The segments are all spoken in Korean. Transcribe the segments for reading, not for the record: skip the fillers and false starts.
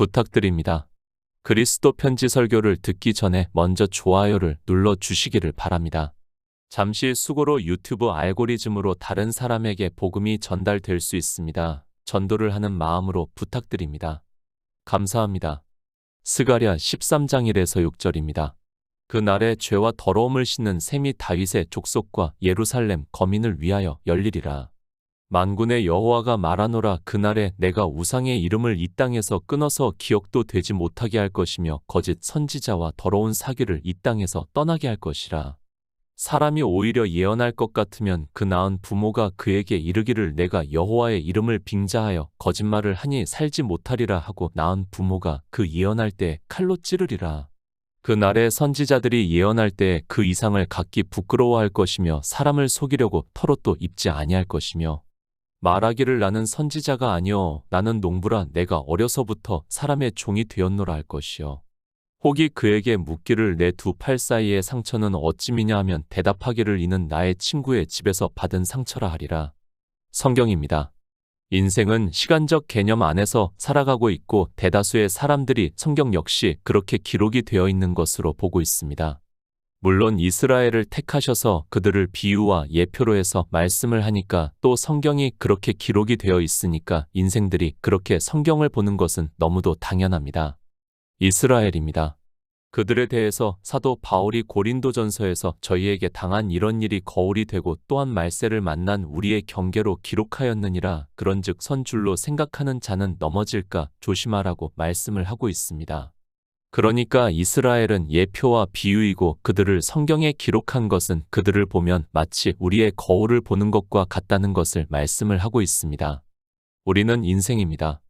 부탁드립니다. 그리스도 편지 설교를 듣기 전에 먼저 좋아요를 눌러 주시기를 바랍니다. 잠시 수고로 유튜브 알고리즘으로 다른 사람에게 복음이 전달될 수 있습니다. 전도를 하는 마음으로 부탁드립니다. 감사합니다. 스가랴 13장 1에서 6절입니다. 그날에 죄와 더러움을 씻는 셈이 다윗의 족속과 예루살렘 거민을 위하여 열리리라. 만군의 여호와가 말하노라. 그날에 내가 우상의 이름을 이 땅에서 끊어서 기억도 되지 못하게 할 것이며 거짓 선지자와 더러운 사기를 이 땅에서 떠나게 할 것이라. 사람이 오히려 예언할 것 같으면 그 낳은 부모가 그에게 이르기를 내가 여호와의 이름을 빙자하여 거짓말을 하니 살지 못하리라 하고 낳은 부모가 그 예언할 때 칼로 찌르리라. 그 날에 선지자들이 예언할 때 그 이상을 각기 부끄러워할 것이며 사람을 속이려고 털옷도 입지 아니할 것이며 말하기를 나는 선지자가 아니요 나는 농부라 내가 어려서부터 사람의 종이 되었노라 할 것이요. 혹이 그에게 묻기를 내 두 팔 사이의 상처는 어찌미냐 하면 대답하기를 이는 나의 친구의 집에서 받은 상처라 하리라. 성경입니다. 인생은 시간적 개념 안에서 살아가고 있고 대다수의 사람들이 성경 역시 그렇게 기록이 되어 있는 것으로 보고 있습니다. 물론 이스라엘을 택하셔서 그들을 비유와 예표로 해서 말씀을 하니까 또 성경이 그렇게 기록이 되어 있으니까 인생들이 그렇게 성경을 보는 것은 너무도 당연합니다. 이스라엘입니다. 그들에 대해서 사도 바울이 고린도전서에서 저희에게 당한 이런 일이 거울이 되고 또한 말세를 만난 우리의 경계로 기록하였느니라. 그런즉 선줄로 생각하는 자는 넘어질까 조심하라고 말씀을 하고 있습니다. 그러니까 이스라엘은 예표와 비유이고 그들을 성경에 기록한 것은 그들을 보면 마치 우리의 거울을 보는 것과 같다는 것을 말씀을 하고 있습니다. 우리는 인생입니다.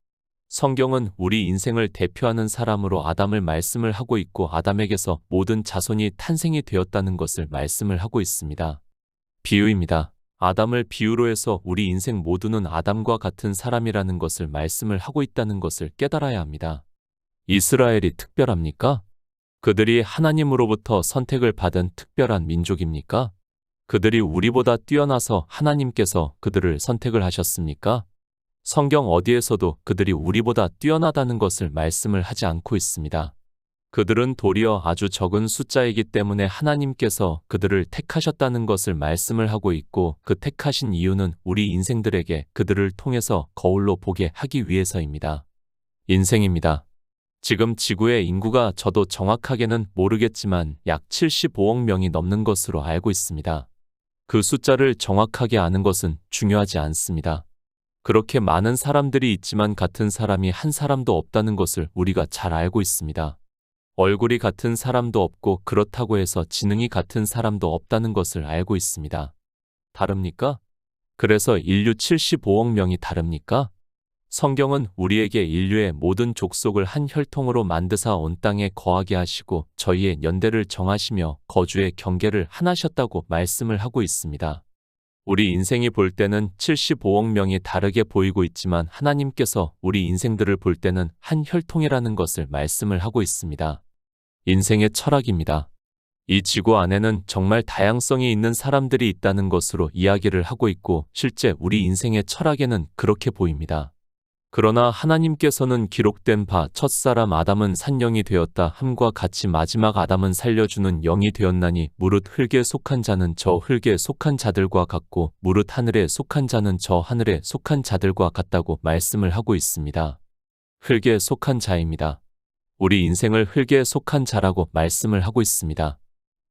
성경은 우리 인생을 대표하는 사람으로 아담을 말씀을 하고 있고 아담에게서 모든 자손이 탄생이 되었다는 것을 말씀을 하고 있습니다. 비유입니다. 아담을 비유로 해서 우리 인생 모두는 아담과 같은 사람이라는 것을 말씀을 하고 있다는 것을 깨달아야 합니다. 이스라엘이 특별합니까? 그들이 하나님으로부터 선택을 받은 특별한 민족입니까? 그들이 우리보다 뛰어나서 하나님께서 그들을 선택을 하셨습니까? 성경 어디에서도 그들이 우리보다 뛰어나다는 것을 말씀을 하지 않고 있습니다. 그들은 도리어 아주 적은 숫자이기 때문에 하나님께서 그들을 택하셨다는 것을 말씀을 하고 있고 그 택하신 이유는 우리 인생들에게 그들을 통해서 거울로 보게 하기 위해서입니다. 인생입니다. 지금 지구의 인구가 저도 정확하게는 모르겠지만 약 75억 명이 넘는 것으로 알고 있습니다. 그 숫자를 정확하게 아는 것은 중요하지 않습니다. 그렇게 많은 사람들이 있지만 같은 사람이 한 사람도 없다는 것을 우리가 잘 알고 있습니다. 얼굴이 같은 사람도 없고 그렇다고 해서 지능이 같은 사람도 없다는 것을 알고 있습니다. 다릅니까? 그래서 인류 75억 명이 다릅니까? 성경은 우리에게 인류의 모든 족속을 한 혈통으로 만드사 온 땅에 거하게 하시고 저희의 연대를 정하시며 거주의 경계를 하나셨다고 말씀을 하고 있습니다. 우리 인생이 볼 때는 75억 명이 다르게 보이고 있지만 하나님께서 우리 인생들을 볼 때는 한 혈통이라는 것을 말씀을 하고 있습니다. 인생의 철학입니다. 이 지구 안에는 정말 다양성이 있는 사람들이 있다는 것으로 이야기를 하고 있고 실제 우리 인생의 철학에는 그렇게 보입니다. 그러나 하나님께서는 기록된 바 첫사람 아담은 산영이 되었다 함과 같이 마지막 아담은 살려주는 영이 되었나니 무릇 흙에 속한 자는 저 흙에 속한 자들과 같고 무릇 하늘에 속한 자는 저 하늘에 속한 자들과 같다고 말씀을 하고 있습니다. 흙에 속한 자입니다. 우리 인생을 흙에 속한 자라고 말씀을 하고 있습니다.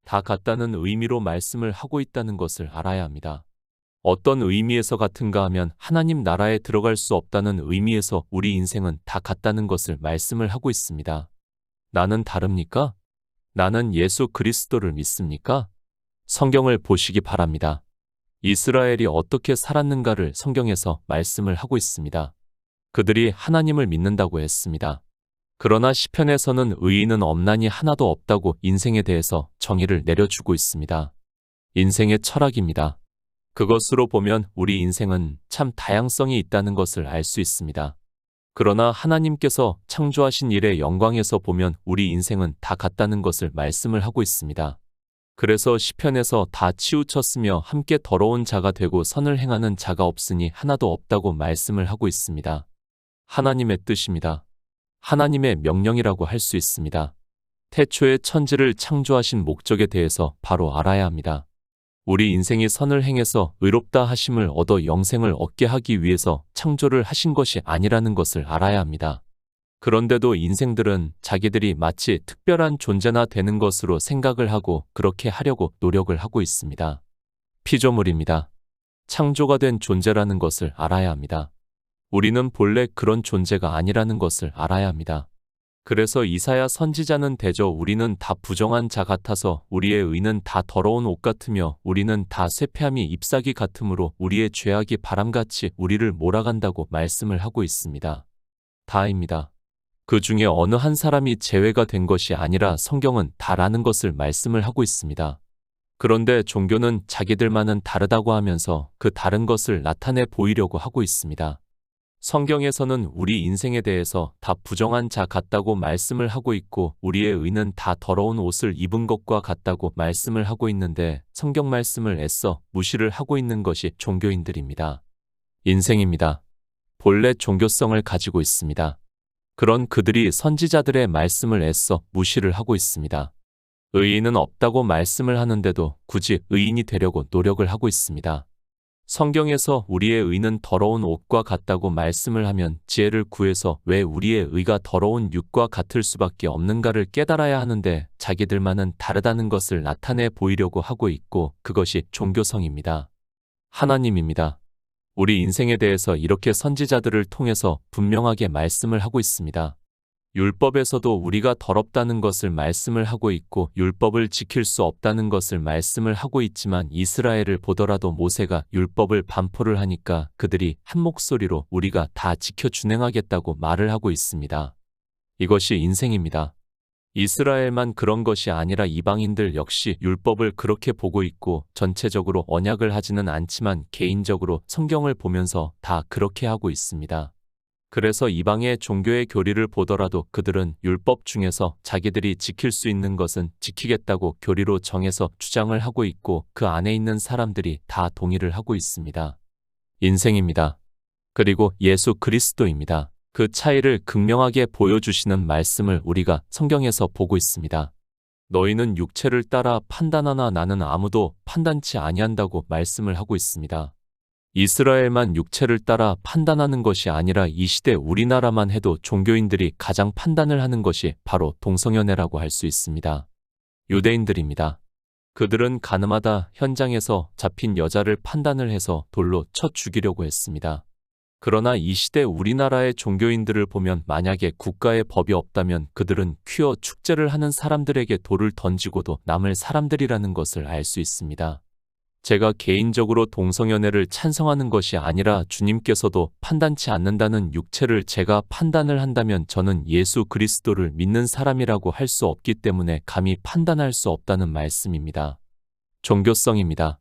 다 같다는 의미로 말씀을 하고 있다는 것을 알아야 합니다. 어떤 의미에서 같은가 하면 하나님 나라에 들어갈 수 없다는 의미에서 우리 인생은 다 같다는 것을 말씀을 하고 있습니다. 나는 다릅니까? 나는 예수 그리스도를 믿습니까? 성경을 보시기 바랍니다. 이스라엘이 어떻게 살았는가를 성경에서 말씀을 하고 있습니다. 그들이 하나님을 믿는다고 했습니다. 그러나 시편에서는 의인은 없나니 하나도 없다고 인생에 대해서 정의를 내려주고 있습니다. 인생의 철학입니다. 그것으로 보면 우리 인생은 참 다양성이 있다는 것을 알 수 있습니다. 그러나 하나님께서 창조하신 일의 영광에서 보면 우리 인생은 다 같다는 것을 말씀을 하고 있습니다. 그래서 시편에서 다 치우쳤으며 함께 더러운 자가 되고 선을 행하는 자가 없으니 하나도 없다고 말씀을 하고 있습니다. 하나님의 뜻입니다. 하나님의 명령이라고 할 수 있습니다. 태초에 천지를 창조하신 목적에 대해서 바로 알아야 합니다. 우리 인생이 선을 행해서 의롭다 하심을 얻어 영생을 얻게 하기 위해서 창조를 하신 것이 아니라는 것을 알아야 합니다. 그런데도 인생들은 자기들이 마치 특별한 존재나 되는 것으로 생각을 하고 그렇게 하려고 노력을 하고 있습니다. 피조물입니다. 창조가 된 존재라는 것을 알아야 합니다. 우리는 본래 그런 존재가 아니라는 것을 알아야 합니다. 그래서 이사야 선지자는 대저 우리는 다 부정한 자 같아서 우리의 의는 다 더러운 옷 같으며 우리는 다 쇠폐함이 잎사귀 같으므로 우리의 죄악이 바람같이 우리를 몰아간다고 말씀을 하고 있습니다. 다입니다. 그 중에 어느 한 사람이 제외가 된 것이 아니라 성경은 다라는 것을 말씀을 하고 있습니다. 그런데 종교는 자기들만은 다르다고 하면서 그 다른 것을 나타내 보이려고 하고 있습니다. 성경에서는 우리 인생에 대해서 다 부정한 자 같다고 말씀을 하고 있고 우리의 의는 다 더러운 옷을 입은 것과 같다고 말씀을 하고 있는데 성경 말씀을 애써 무시를 하고 있는 것이 종교인들입니다. 인생입니다. 본래 종교성을 가지고 있습니다. 그런 그들이 선지자들의 말씀을 애써 무시를 하고 있습니다. 의인은 없다고 말씀을 하는데도 굳이 의인이 되려고 노력을 하고 있습니다. 성경에서 우리의 의는 더러운 옷과 같다고 말씀을 하면 지혜를 구해서 왜 우리의 의가 더러운 육과 같을 수밖에 없는가를 깨달아야 하는데 자기들만은 다르다는 것을 나타내 보이려고 하고 있고 그것이 종교성입니다. 하나님입니다. 우리 인생에 대해서 이렇게 선지자들을 통해서 분명하게 말씀을 하고 있습니다. 율법에서도 우리가 더럽다는 것을 말씀을 하고 있고 율법을 지킬 수 없다는 것을 말씀을 하고 있지만 이스라엘을 보더라도 모세가 율법을 반포를 하니까 그들이 한 목소리로 우리가 다 지켜 준행하겠다고 말을 하고 있습니다. 이것이 인생입니다. 이스라엘만 그런 것이 아니라 이방인들 역시 율법을 그렇게 보고 있고 전체적으로 언약을 하지는 않지만 개인적으로 성경을 보면서 다 그렇게 하고 있습니다. 그래서 이방의 종교의 교리를 보더라도 그들은 율법 중에서 자기들이 지킬 수 있는 것은 지키겠다고 교리로 정해서 주장을 하고 있고 그 안에 있는 사람들이 다 동의를 하고 있습니다. 인생입니다. 그리고 예수 그리스도입니다. 그 차이를 극명하게 보여주시는 말씀을 우리가 성경에서 보고 있습니다. 너희는 육체를 따라 판단하나 나는 아무도 판단치 아니한다고 말씀을 하고 있습니다. 이스라엘만 육체를 따라 판단하는 것이 아니라 이 시대 우리나라만 해도 종교인들이 가장 판단을 하는 것이 바로 동성연애라고 할 수 있습니다. 유대인들입니다. 그들은 가늠하다 현장에서 잡힌 여자를 판단을 해서 돌로 쳐 죽이려고 했습니다. 그러나 이 시대 우리나라의 종교인들을 보면 만약에 국가의 법이 없다면 그들은 퀴어 축제를 하는 사람들에게 돌을 던지고도 남을 사람들이라는 것을 알 수 있습니다. 제가 개인적으로 동성연애를 찬성하는 것이 아니라 주님께서도 판단치 않는다는 육체를 제가 판단을 한다면 저는 예수 그리스도를 믿는 사람이라고 할 수 없기 때문에 감히 판단할 수 없다는 말씀입니다. 종교성입니다.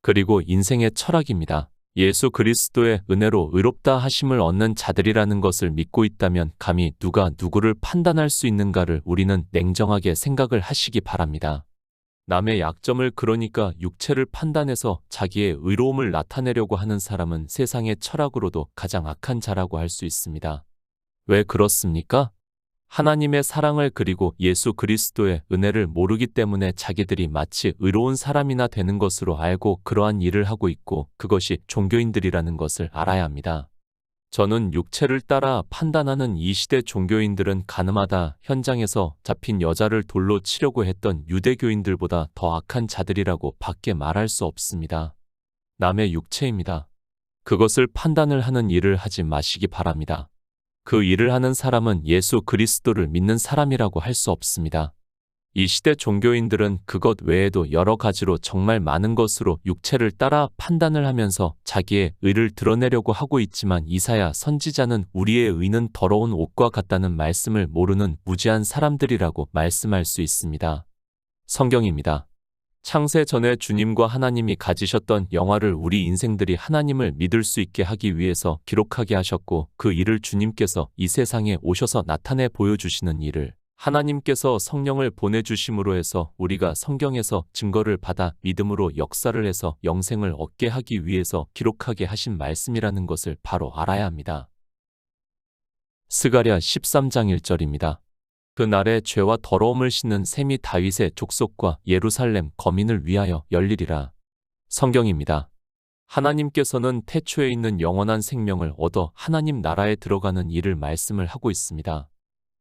그리고 인생의 철학입니다. 예수 그리스도의 은혜로 의롭다 하심을 얻는 자들이라는 것을 믿고 있다면 감히 누가 누구를 판단할 수 있는가를 우리는 냉정하게 생각을 하시기 바랍니다. 남의 약점을 그러니까 육체를 판단해서 자기의 의로움을 나타내려고 하는 사람은 세상의 철학으로도 가장 악한 자라고 할 수 있습니다. 왜 그렇습니까? 하나님의 사랑을 그리고 예수 그리스도의 은혜를 모르기 때문에 자기들이 마치 의로운 사람이나 되는 것으로 알고 그러한 일을 하고 있고 그것이 종교인들이라는 것을 알아야 합니다. 저는 육체를 따라 판단하는 이 시대 종교인들은 가늠하다 현장에서 잡힌 여자를 돌로 치려고 했던 유대교인들보다 더 악한 자들이라고 밖에 말할 수 없습니다. 남의 육체입니다. 그것을 판단을 하는 일을 하지 마시기 바랍니다. 그 일을 하는 사람은 예수 그리스도를 믿는 사람이라고 할 수 없습니다. 이 시대 종교인들은 그것 외에도 여러 가지로 정말 많은 것으로 육체를 따라 판단을 하면서 자기의 의를 드러내려고 하고 있지만 이사야 선지자는 우리의 의는 더러운 옷과 같다는 말씀을 모르는 무지한 사람들이라고 말씀할 수 있습니다. 성경입니다. 창세 전에 주님과 하나님이 가지셨던 영화를 우리 인생들이 하나님을 믿을 수 있게 하기 위해서 기록하게 하셨고 그 일을 주님께서 이 세상에 오셔서 나타내 보여주시는 일을 하나님께서 성령을 보내주심으로 해서 우리가 성경에서 증거를 받아 믿음으로 역사를 해서 영생을 얻게 하기 위해서 기록하게 하신 말씀이라는 것을 바로 알아야 합니다. 스가랴 13장 1절입니다. 그날에 죄와 더러움을 씻는 셈이 다윗의 족속과 예루살렘 거민을 위하여 열리리라. 성경입니다. 하나님께서는 태초에 있는 영원한 생명을 얻어 하나님 나라에 들어가는 일을 말씀을 하고 있습니다.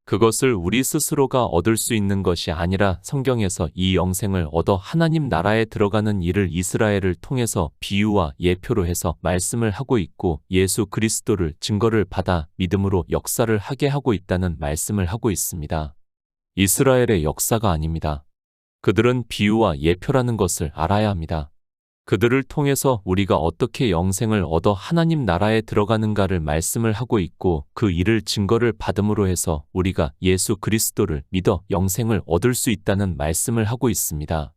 그것을 우리 스스로가 얻을 수 있는 것이 아니라 성경에서 이 영생을 얻어 하나님 나라에 들어가는 일을 이스라엘을 통해서 비유와 예표로 해서 말씀을 하고 있고 예수 그리스도를 증거를 받아 믿음으로 역사를 하게 하고 있다는 말씀을 하고 있습니다. 이스라엘의 역사가 아닙니다. 그들은 비유와 예표라는 것을 알아야 합니다. 그들을 통해서 우리가 어떻게 영생을 얻어 하나님 나라에 들어가는가를 말씀을 하고 있고 그 일을 증거를 받음으로 해서 우리가 예수 그리스도를 믿어 영생을 얻을 수 있다는 말씀을 하고 있습니다.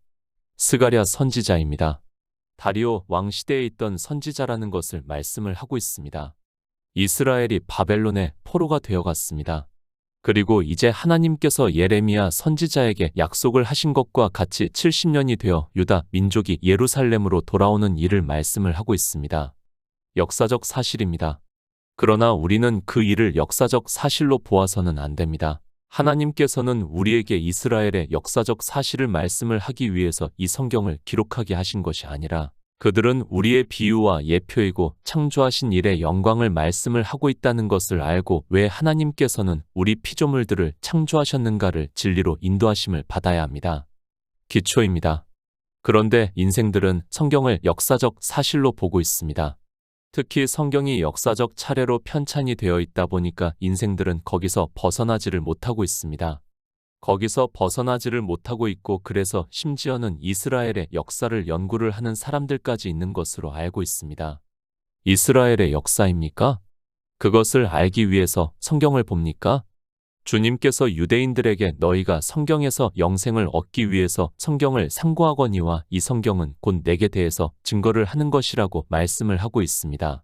스가랴 선지자입니다. 다리오 왕 시대에 있던 선지자라는 것을 말씀을 하고 있습니다. 이스라엘이 바벨론의 포로가 되어갔습니다. 그리고 이제 하나님께서 예레미야 선지자에게 약속을 하신 것과 같이 70년이 되어 유다 민족이 예루살렘으로 돌아오는 일을 말씀을 하고 있습니다. 역사적 사실입니다. 그러나 우리는 그 일을 역사적 사실로 보아서는 안 됩니다. 하나님께서는 우리에게 이스라엘의 역사적 사실을 말씀을 하기 위해서 이 성경을 기록하게 하신 것이 아니라 그들은 우리의 비유와 예표이고 창조하신 일의 영광을 말씀을 하고 있다는 것을 알고 왜 하나님께서는 우리 피조물들을 창조하셨는가를 진리로 인도하심을 받아야 합니다. 기초입니다. 그런데 인생들은 성경을 역사적 사실로 보고 있습니다. 특히 성경이 역사적 차례로 편찬이 되어 있다 보니까 인생들은 거기서 벗어나지를 못하고 있습니다. 거기서 벗어나지를 못하고 있고 그래서 심지어는 이스라엘의 역사를 연구를 하는 사람들까지 있는 것으로 알고 있습니다. 이스라엘의 역사입니까? 그것을 알기 위해서 성경을 봅니까? 주님께서 유대인들에게 너희가 성경에서 영생을 얻기 위해서 성경을 상고하거니와 이 성경은 곧 내게 대해서 증거를 하는 것이라고 말씀을 하고 있습니다.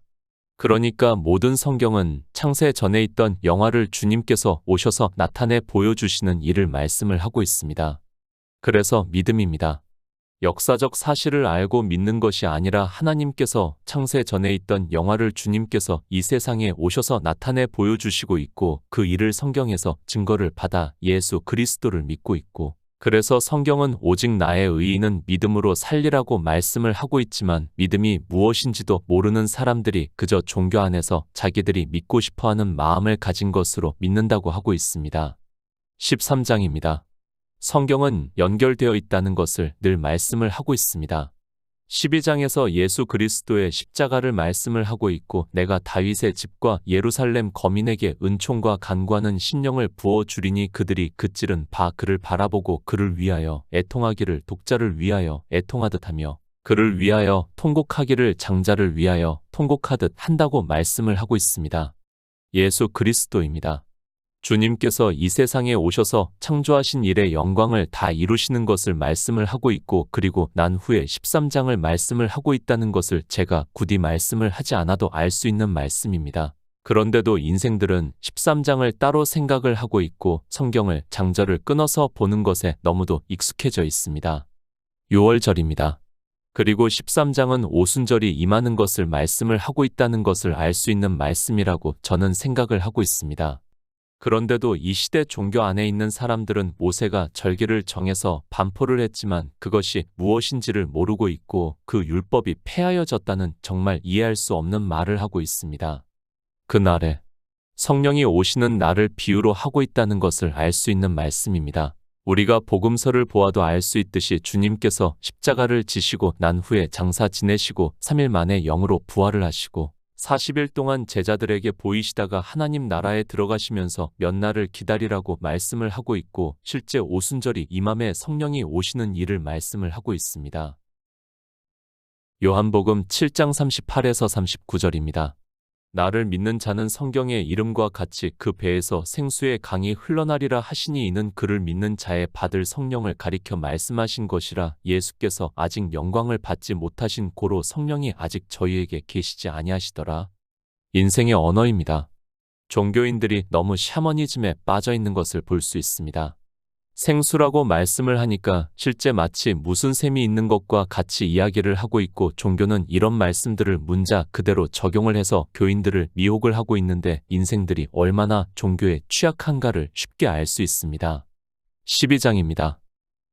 그러니까 모든 성경은 창세 전에 있던 영화를 주님께서 오셔서 나타내 보여주시는 일을 말씀을 하고 있습니다. 그래서 믿음입니다. 역사적 사실을 알고 믿는 것이 아니라 하나님께서 창세 전에 있던 영화를 주님께서 이 세상에 오셔서 나타내 보여주시고 있고 그 일을 성경에서 증거를 받아 예수 그리스도를 믿고 있고 그래서 성경은 오직 나의 의인은 믿음으로 살리라고 말씀을 하고 있지만 믿음이 무엇인지도 모르는 사람들이 그저 종교 안에서 자기들이 믿고 싶어하는 마음을 가진 것으로 믿는다고 하고 있습니다. 13장입니다. 성경은 연결되어 있다는 것을 늘 말씀을 하고 있습니다. 12장에서 예수 그리스도의 십자가를 말씀을 하고 있고 내가 다윗의 집과 예루살렘 거민에게 은총과 간구하는 심령을 부어주리니 그들이 그찌른 바 그를 바라보고 그를 위하여 애통하기를 독자를 위하여 애통하듯 하며 그를 위하여 통곡하기를 장자를 위하여 통곡하듯 한다고 말씀을 하고 있습니다. 예수 그리스도입니다. 주님께서 이 세상에 오셔서 창조하신 일의 영광을 다 이루시는 것을 말씀을 하고 있고 그리고 난 후에 13장을 말씀을 하고 있다는 것을 제가 굳이 말씀을 하지 않아도 알 수 있는 말씀입니다. 그런데도 인생들은 13장을 따로 생각을 하고 있고 성경을 장절을 끊어서 보는 것에 너무도 익숙해져 있습니다. 6월절입니다. 그리고 13장은 오순절이 임하는 것을 말씀을 하고 있다는 것을 알 수 있는 말씀이라고 저는 생각을 하고 있습니다. 그런데도 이 시대 종교 안에 있는 사람들은 모세가 절기를 정해서 반포를 했지만 그것이 무엇인지를 모르고 있고 그 율법이 폐하여졌다는 정말 이해할 수 없는 말을 하고 있습니다. 그날에 성령이 오시는 날을 비유로 하고 있다는 것을 알 수 있는 말씀입니다. 우리가 복음서를 보아도 알 수 있듯이 주님께서 십자가를 지시고 난 후에 장사 지내시고 3일 만에 영으로 부활을 하시고 40일 동안 제자들에게 보이시다가 하나님 나라에 들어가시면서 몇 날을 기다리라고 말씀을 하고 있고 실제 오순절이 임함에 성령이 오시는 일을 말씀을 하고 있습니다. 요한복음 7장 38에서 39절입니다. 나를 믿는 자는 성경의 이름과 같이 그 배에서 생수의 강이 흘러나리라 하시니 이는 그를 믿는 자의 받을 성령을 가리켜 말씀하신 것이라 예수께서 아직 영광을 받지 못하신 고로 성령이 아직 저희에게 계시지 아니하시더라. 인생의 언어입니다. 종교인들이 너무 샤머니즘에 빠져 있는 것을 볼 수 있습니다. 생수라고 말씀을 하니까 실제 마치 무슨 셈이 있는 것과 같이 이야기를 하고 있고, 종교는 이런 말씀들을 문자 그대로 적용을 해서 교인들을 미혹을 하고 있는데 인생들이 얼마나 종교에 취약한가를 쉽게 알 수 있습니다. 12장입니다.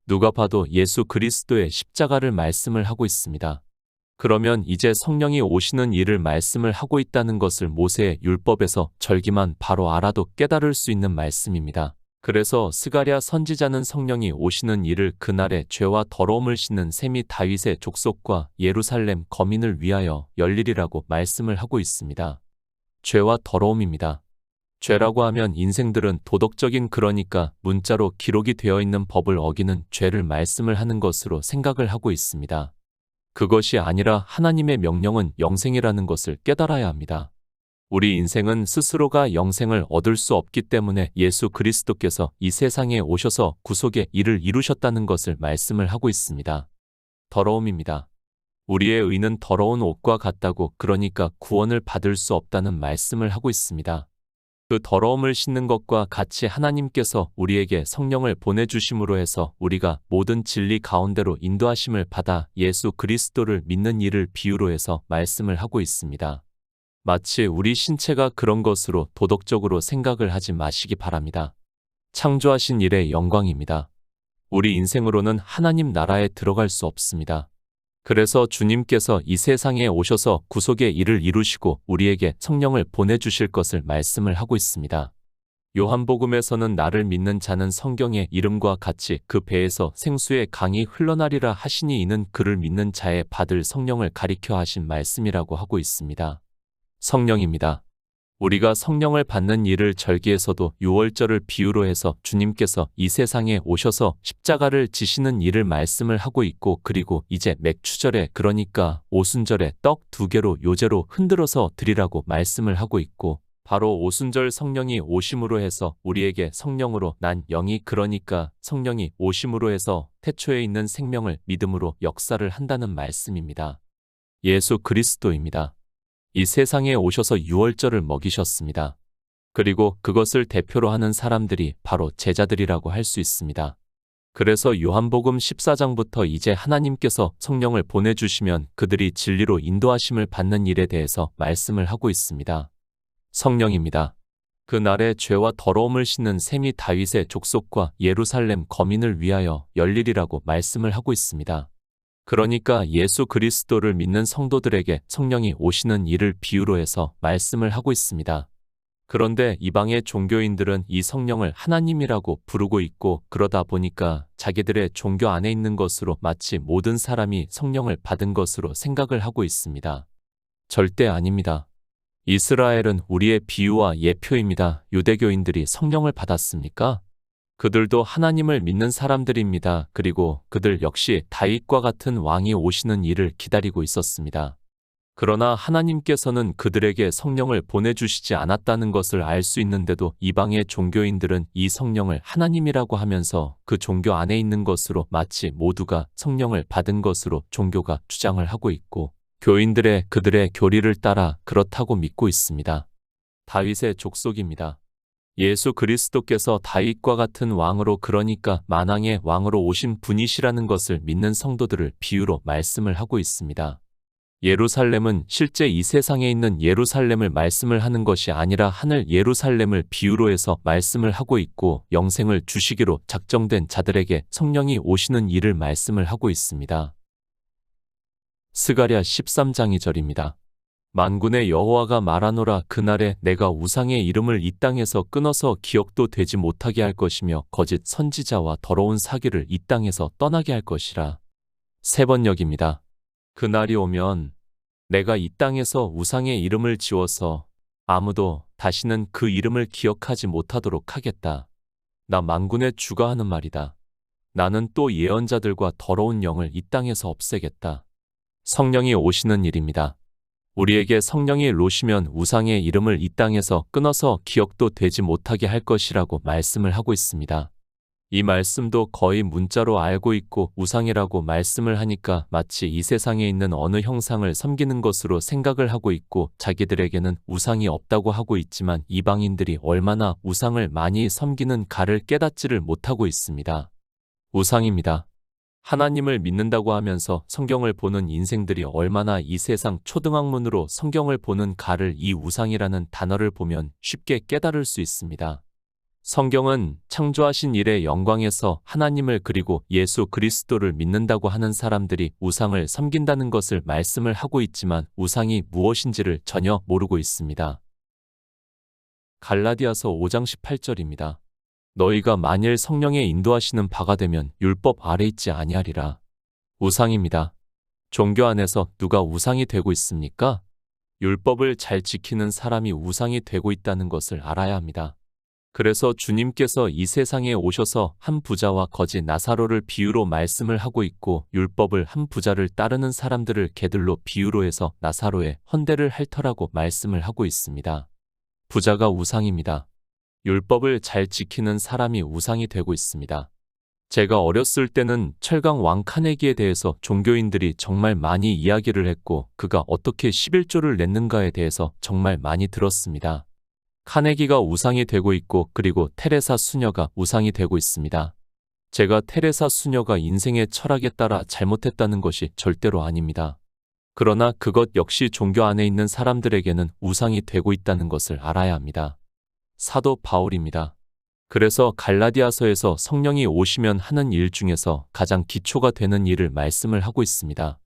누가 봐도 예수 그리스도의 십자가를 말씀을 하고 있습니다. 그러면 이제 성령이 오시는 일을 말씀을 하고 있다는 것을 모세의 율법에서 절기만 바로 알아도 깨달을 수 있는 말씀입니다. 그래서 스가랴 선지자는 성령이 오시는 일을 그날에 죄와 더러움을 씻는 셈이 다윗의 족속과 예루살렘 거민을 위하여 열리리라고 말씀을 하고 있습니다. 죄와 더러움입니다. 죄라고 하면 인생들은 도덕적인, 그러니까 문자로 기록이 되어 있는 법을 어기는 죄를 말씀을 하는 것으로 생각을 하고 있습니다. 그것이 아니라 하나님의 명령은 영생이라는 것을 깨달아야 합니다. 우리 인생은 스스로가 영생을 얻을 수 없기 때문에 예수 그리스도께서 이 세상에 오셔서 구속의 일을 이루셨다는 것을 말씀을 하고 있습니다. 더러움입니다. 우리의 의는 더러운 옷과 같다고, 그러니까 구원을 받을 수 없다는 말씀을 하고 있습니다. 그 더러움을 씻는 것과 같이 하나님께서 우리에게 성령을 보내주심으로 해서 우리가 모든 진리 가운데로 인도하심을 받아 예수 그리스도를 믿는 일을 비유로 해서 말씀을 하고 있습니다. 마치 우리 신체가 그런 것으로 도덕적으로 생각을 하지 마시기 바랍니다. 창조하신 일의 영광입니다. 우리 인생으로는 하나님 나라에 들어갈 수 없습니다. 그래서 주님께서 이 세상에 오셔서 구속의 일을 이루시고 우리에게 성령을 보내주실 것을 말씀을 하고 있습니다. 요한복음에서는 나를 믿는 자는 성경의 이름과 같이 그 배에서 생수의 강이 흘러나리라 하시니, 이는 그를 믿는 자의 받을 성령을 가리켜 하신 말씀이라고 하고 있습니다. 성령입니다. 우리가 성령을 받는 일을 절기에서도 유월절을 비유로 해서 주님께서 이 세상에 오셔서 십자가를 지시는 일을 말씀을 하고 있고, 그리고 이제 맥추절에, 그러니까 오순절에 떡 2개로 요제로 흔들어서 드리라고 말씀을 하고 있고, 바로 오순절 성령이 오심으로 해서 우리에게 성령으로 난 영이, 그러니까 성령이 오심으로 해서 태초에 있는 생명을 믿음으로 역사를 한다는 말씀입니다. 예수 그리스도입니다. 이 세상에 오셔서 유월절을 먹이셨습니다. 그리고 그것을 대표로 하는 사람들이 바로 제자들이라고 할 수 있습니다. 그래서 요한복음 14장부터 이제 하나님께서 성령을 보내주시면 그들이 진리로 인도하심을 받는 일에 대해서 말씀을 하고 있습니다. 성령입니다. 그날에 죄와 더러움을 씻는 셈이 다윗의 족속과 예루살렘 거민을 위하여 열리리라고 말씀을 하고 있습니다. 그러니까 예수 그리스도를 믿는 성도들에게 성령이 오시는 일을 비유로 해서 말씀을 하고 있습니다. 그런데 이방의 종교인들은 이 성령을 하나님이라고 부르고 있고, 그러다 보니까 자기들의 종교 안에 있는 것으로 마치 모든 사람이 성령을 받은 것으로 생각을 하고 있습니다. 절대 아닙니다. 이스라엘은 우리의 비유와 예표입니다. 유대교인들이 성령을 받았습니까? 그들도 하나님을 믿는 사람들입니다. 그리고 그들 역시 다윗과 같은 왕이 오시는 일을 기다리고 있었습니다. 그러나 하나님께서는 그들에게 성령을 보내주시지 않았다는 것을 알 수 있는데도 이방의 종교인들은 이 성령을 하나님이라고 하면서 그 종교 안에 있는 것으로 마치 모두가 성령을 받은 것으로 종교가 주장을 하고 있고, 교인들의 그들의 교리를 따라 그렇다고 믿고 있습니다. 다윗의 족속입니다. 예수 그리스도께서 다윗과 같은 왕으로, 그러니까 만왕의 왕으로 오신 분이시라는 것을 믿는 성도들을 비유로 말씀을 하고 있습니다. 예루살렘은 실제 이 세상에 있는 예루살렘을 말씀을 하는 것이 아니라 하늘 예루살렘을 비유로 해서 말씀을 하고 있고, 영생을 주시기로 작정된 자들에게 성령이 오시는 일을 말씀을 하고 있습니다. 스가랴 13장 2절입니다. 만군의 여호와가 말하노라, 그날에 내가 우상의 이름을 이 땅에서 끊어서 기억도 되지 못하게 할 것이며 거짓 선지자와 더러운 사기를 이 땅에서 떠나게 할 것이라. 세 번역입니다. 그날이 오면 내가 이 땅에서 우상의 이름을 지워서 아무도 다시는 그 이름을 기억하지 못하도록 하겠다. 나 만군의 주가 하는 말이다. 나는 또 예언자들과 더러운 영을 이 땅에서 없애겠다. 성령이 오시는 일입니다. 우리에게 성령이 오시면 우상의 이름을 이 땅에서 끊어서 기억도 되지 못하게 할 것이라고 말씀을 하고 있습니다. 이 말씀도 거의 문자로 알고 있고 우상이라고 말씀을 하니까 마치 이 세상에 있는 어느 형상을 섬기는 것으로 생각을 하고 있고 자기들에게는 우상이 없다고 하고 있지만 이방인들이 얼마나 우상을 많이 섬기는 가를 깨닫지를 못하고 있습니다. 우상입니다. 하나님을 믿는다고 하면서 성경을 보는 인생들이 얼마나 이 세상 초등학문으로 성경을 보는 가를 이 우상이라는 단어를 보면 쉽게 깨달을 수 있습니다. 성경은 창조하신 일의 영광에서 하나님을 그리고 예수 그리스도를 믿는다고 하는 사람들이 우상을 섬긴다는 것을 말씀을 하고 있지만 우상이 무엇인지를 전혀 모르고 있습니다. 갈라디아서 5장 18절입니다. 너희가 만일 성령의 인도하시는 바가 되면 율법 아래 있지 아니하리라. 우상입니다. 종교 안에서 누가 우상이 되고 있습니까? 율법을 잘 지키는 사람이 우상이 되고 있다는 것을 알아야 합니다. 그래서 주님께서 이 세상에 오셔서 한 부자와 거지 나사로를 비유로 말씀을 하고 있고 율법을 한 부자를 따르는 사람들을 개들로 비유로 해서 나사로의 헌대를 할 터라고 말씀을 하고 있습니다. 부자가 우상입니다. 율법을 잘 지키는 사람이 우상이 되고 있습니다. 제가 어렸을 때는 철강 왕 카네기에 대해서 종교인들이 정말 많이 이야기를 했고 그가 어떻게 11조를 냈는가에 대해서 정말 많이 들었습니다. 카네기가 우상이 되고 있고 그리고 테레사 수녀가 우상이 되고 있습니다. 제가 테레사 수녀가 인생의 철학에 따라 잘못했다는 것이 절대로 아닙니다. 그러나 그것 역시 종교 안에 있는 사람들에게는 우상이 되고 있다는 것을 알아야 합니다. 사도 바울입니다. 그래서 갈라디아서에서 성령이 오시면 하는 일 중에서 가장 기초가 되는 일을 말씀을 하고 있습니다.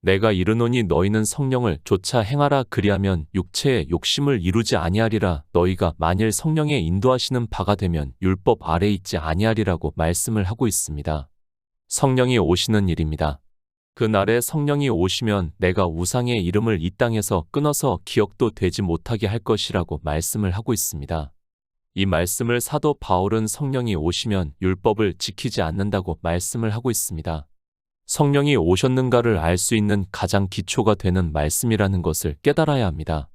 내가 이르노니 너희는 성령을 조차 행하라 그리하면 육체의 욕심을 이루지 아니하리라. 너희가 만일 성령의 인도하시는 바가 되면 율법 아래 있지 아니하리라고 말씀을 하고 있습니다. 성령이 오시는 일입니다. 그날에 성령이 오시면 내가 우상의 이름을 이 땅에서 끊어서 기억도 되지 못하게 할 것이라고 말씀을 하고 있습니다. 이 말씀을 사도 바울은 성령이 오시면 율법을 지키지 않는다고 말씀을 하고 있습니다. 성령이 오셨는가를 알 수 있는 가장 기초가 되는 말씀이라는 것을 깨달아야 합니다.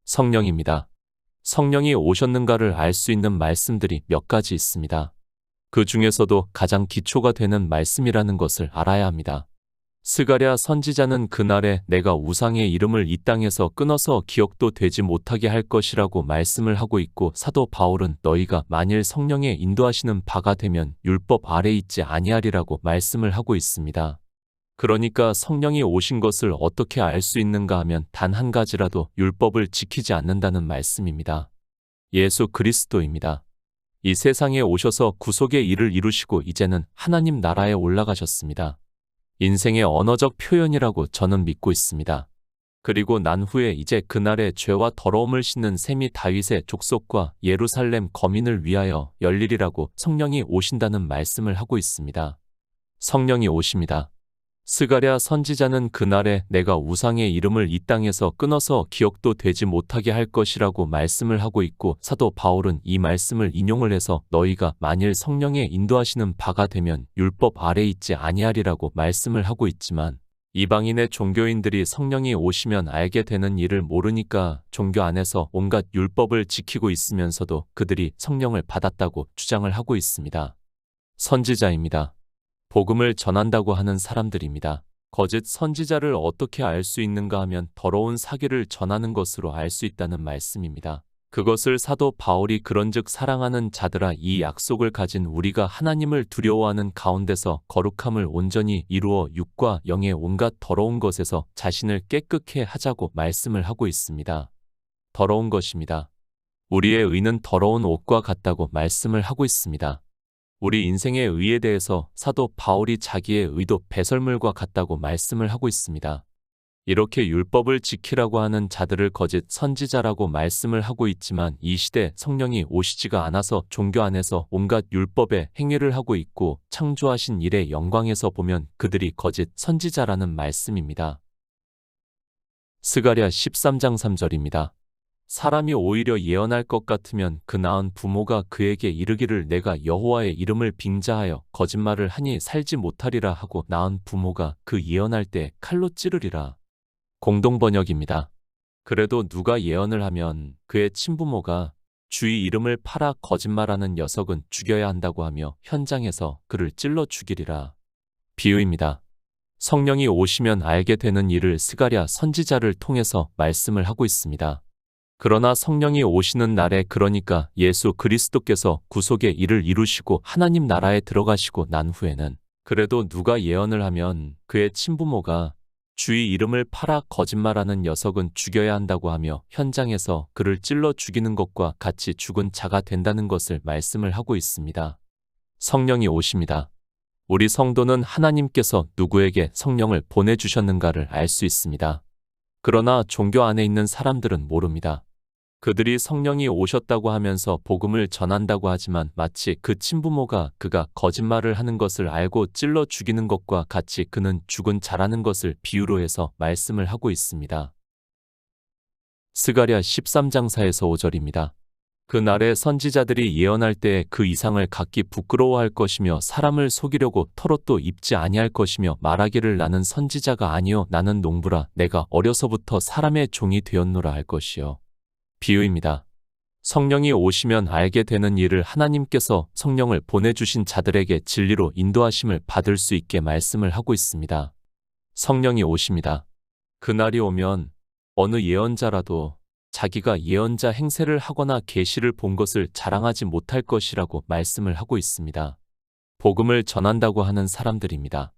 성령입니다. 성령이 오셨는가를 알 수 있는 말씀들이 몇 가지 있습니다. 그 중에서도 가장 기초가 되는 말씀이라는 것을 알아야 합니다. 스가랴 선지자는 그날에 내가 우상의 이름을 이 땅에서 끊어서 기억도 되지 못하게 할 것이라고 말씀을 하고 있고 사도 바울은 너희가 만일 성령의 인도하시는 바가 되면 율법 아래 있지 아니하리라고 말씀을 하고 있습니다. 그러니까 성령이 오신 것을 어떻게 알 수 있는가 하면 단 한 가지라도 율법을 지키지 않는다는 말씀입니다. 예수 그리스도입니다. 이 세상에 오셔서 구속의 일을 이루시고 이제는 하나님 나라에 올라가셨습니다. 인생의 언어적 표현이라고 저는 믿고 있습니다. 그리고 난 후에 이제 그날의 죄와 더러움을 씻는 셈이 다윗의 족속과 예루살렘 거민을 위하여 열리리라고 성령이 오신다는 말씀을 하고 있습니다. 성령이 오십니다. 스가랴 선지자는 그날에 내가 우상의 이름을 이 땅에서 끊어서 기억도 되지 못하게 할 것이라고 말씀을 하고 있고 사도 바울은 이 말씀을 인용을 해서 너희가 만일 성령의 인도하시는 바가 되면 율법 아래 있지 아니하리라고 말씀을 하고 있지만 이방인의 종교인들이 성령이 오시면 알게 되는 일을 모르니까 종교 안에서 온갖 율법을 지키고 있으면서도 그들이 성령을 받았다고 주장을 하고 있습니다. 선지자입니다. 복음을 전한다고 하는 사람들입니다. 거짓 선지자를 어떻게 알 수 있는가 하면 더러운 사기를 전하는 것으로 알 수 있다는 말씀입니다. 그것을 사도 바울이 그런즉 사랑하는 자들아 이 약속을 가진 우리가 하나님을 두려워하는 가운데서 거룩함을 온전히 이루어 육과 영의 온갖 더러운 것에서 자신을 깨끗게 하자고 말씀을 하고 있습니다. 더러운 것입니다. 우리의 의는 더러운 옷과 같다고 말씀을 하고 있습니다. 우리 인생의 의에 대해서 사도 바울이 자기의 의도 배설물과 같다고 말씀을 하고 있습니다. 이렇게 율법을 지키라고 하는 자들을 거짓 선지자라고 말씀을 하고 있지만 이 시대 성령이 오시지가 않아서 종교 안에서 온갖 율법의 행위를 하고 있고 창조하신 일의 영광에서 보면 그들이 거짓 선지자라는 말씀입니다. 스가랴 13장 3절입니다. 사람이 오히려 예언할 것 같으면 그 낳은 부모가 그에게 이르기를 내가 여호와의 이름을 빙자하여 거짓말을 하니 살지 못하리라 하고 낳은 부모가 그 예언할 때 칼로 찌르리라. 공동번역입니다. 그래도 누가 예언을 하면 그의 친부모가 주의 이름을 팔아 거짓말하는 녀석은 죽여야 한다고 하며 현장에서 그를 찔러 죽이리라. 비유입니다. 성령이 오시면 알게 되는 일을 스가랴 선지자를 통해서 말씀을 하고 있습니다. 그러나 성령이 오시는 날에, 그러니까 예수 그리스도께서 구속의 일을 이루시고 하나님 나라에 들어가시고 난 후에는 그래도 누가 예언을 하면 그의 친부모가 주의 이름을 팔아 거짓말하는 녀석은 죽여야 한다고 하며 현장에서 그를 찔러 죽이는 것과 같이 죽은 자가 된다는 것을 말씀을 하고 있습니다. 성령이 오십니다. 우리 성도는 하나님께서 누구에게 성령을 보내주셨는가를 알 수 있습니다. 그러나 종교 안에 있는 사람들은 모릅니다. 그들이 성령이 오셨다고 하면서 복음을 전한다고 하지만 마치 그 친부모가 그가 거짓말을 하는 것을 알고 찔러 죽이는 것과 같이 그는 죽은 자라는 것을 비유로 해서 말씀을 하고 있습니다. 스가랴 13장 4에서 5절입니다. 그날에 선지자들이 예언할 때에 그 이상을 각기 부끄러워할 것이며 사람을 속이려고 털옷도 입지 아니할 것이며 말하기를 나는 선지자가 아니요 나는 농부라 내가 어려서부터 사람의 종이 되었노라 할 것이요. 비유입니다. 성령이 오시면 알게 되는 일을 하나님께서 성령을 보내주신 자들에게 진리로 인도하심을 받을 수 있게 말씀을 하고 있습니다. 성령이 오십니다. 그날이 오면 어느 예언자라도 자기가 예언자 행세를 하거나 계시를 본 것을 자랑하지 못할 것이라고 말씀을 하고 있습니다. 복음을 전한다고 하는 사람들입니다.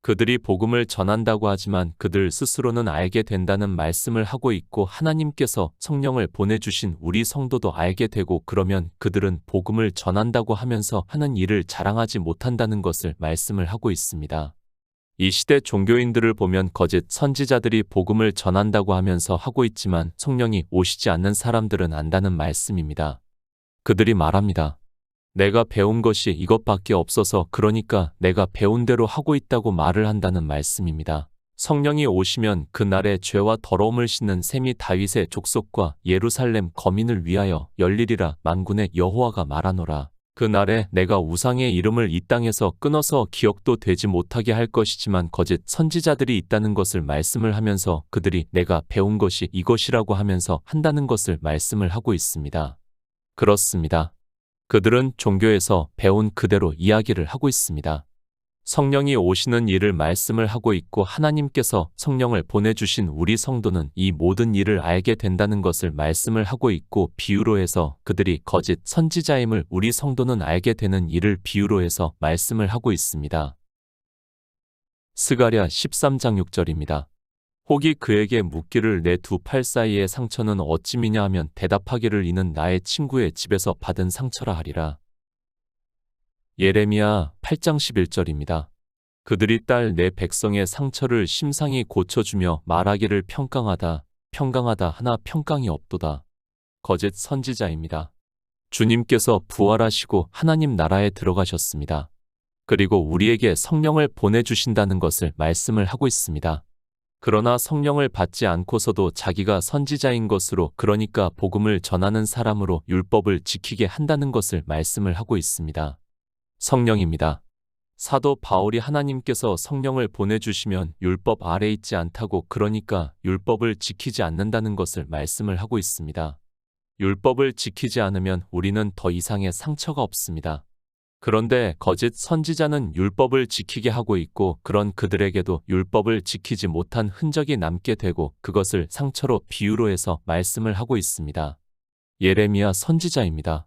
그들이 복음을 전한다고 하지만 그들 스스로는 알게 된다는 말씀을 하고 있고 하나님께서 성령을 보내주신 우리 성도도 알게 되고 그러면 그들은 복음을 전한다고 하면서 하는 일을 자랑하지 못한다는 것을 말씀을 하고 있습니다. 이 시대 종교인들을 보면 거짓 선지자들이 복음을 전한다고 하면서 하고 있지만 성령이 오시지 않는 사람들은 안다는 말씀입니다. 그들이 말합니다. 내가 배운 것이 이것밖에 없어서 그러니까 내가 배운 대로 하고 있다고 말을 한다는 말씀입니다. 성령이 오시면 그날에 죄와 더러움을 씻는 셈이 다윗의 족속과 예루살렘 거민을 위하여 열리리라 만군의 여호와가 말하노라. 그날에 내가 우상의 이름을 이 땅에서 끊어서 기억도 되지 못하게 할 것이지만 거짓 선지자들이 있다는 것을 말씀을 하면서 그들이 내가 배운 것이 이것이라고 하면서 한다는 것을 말씀을 하고 있습니다. 그렇습니다. 그들은 종교에서 배운 그대로 이야기를 하고 있습니다. 성령이 오시는 일을 말씀을 하고 있고 하나님께서 성령을 보내주신 우리 성도는 이 모든 일을 알게 된다는 것을 말씀을 하고 있고 비유로 해서 그들이 거짓 선지자임을 우리 성도는 알게 되는 일을 비유로 해서 말씀을 하고 있습니다. 스가랴 13장 6절입니다. 혹이 그에게 묻기를 내 두 팔 사이의 상처는 어찌 미냐 하면 대답하기를 이는 나의 친구의 집에서 받은 상처라 하리라. 예레미야 8장 11절입니다. 그들이 딸 내 백성의 상처를 심상히 고쳐주며 말하기를 평강하다, 평강하다 하나 평강이 없도다. 거짓 선지자입니다. 주님께서 부활하시고 하나님 나라에 들어가셨습니다. 그리고 우리에게 성령을 보내주신다는 것을 말씀을 하고 있습니다. 그러나 성령을 받지 않고서도 자기가 선지자인 것으로 그러니까 복음을 전하는 사람으로 율법을 지키게 한다는 것을 말씀을 하고 있습니다. 성령입니다. 사도 바울이 하나님께서 성령을 보내주시면 율법 아래 있지 않다고 그러니까 율법을 지키지 않는다는 것을 말씀을 하고 있습니다. 율법을 지키지 않으면 우리는 더 이상의 상처가 없습니다. 그런데 거짓 선지자는 율법을 지키게 하고 있고 그런 그들에게도 율법을 지키지 못한 흔적이 남게 되고 그것을 상처로 비유로 해서 말씀을 하고 있습니다. 예레미야 선지자입니다.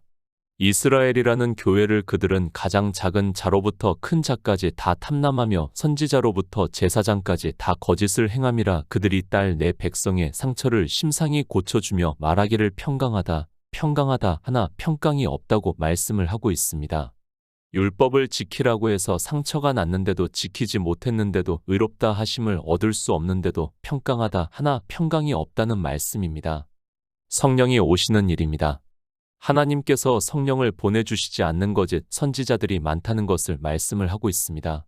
이스라엘이라는 교회를 그들은 가장 작은 자로부터 큰 자까지 다 탐람하며 선지자로부터 제사장까지 다 거짓을 행함이라 그들이 딸 내 백성의 상처를 심상히 고쳐주며 말하기를 평강하다, 평강하다 하나 평강이 없다고 말씀을 하고 있습니다. 율법을 지키라고 해서 상처가 났는데도 지키지 못했는데도 의롭다 하심을 얻을 수 없는데도 평강하다 하나 평강이 없다는 말씀입니다. 성령이 오시는 일입니다. 하나님께서 성령을 보내주시지 않는 거짓 선지자들이 많다는 것을 말씀을 하고 있습니다.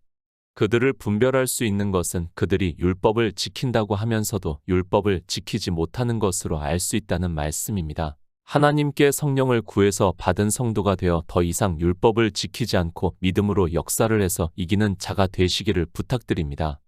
그들을 분별할 수 있는 것은 그들이 율법을 지킨다고 하면서도 율법을 지키지 못하는 것으로 알 수 있다는 말씀입니다. 하나님께 성령을 구해서 받은 성도가 되어 더 이상 율법을 지키지 않고 믿음으로 역사를 해서 이기는 자가 되시기를 부탁드립니다.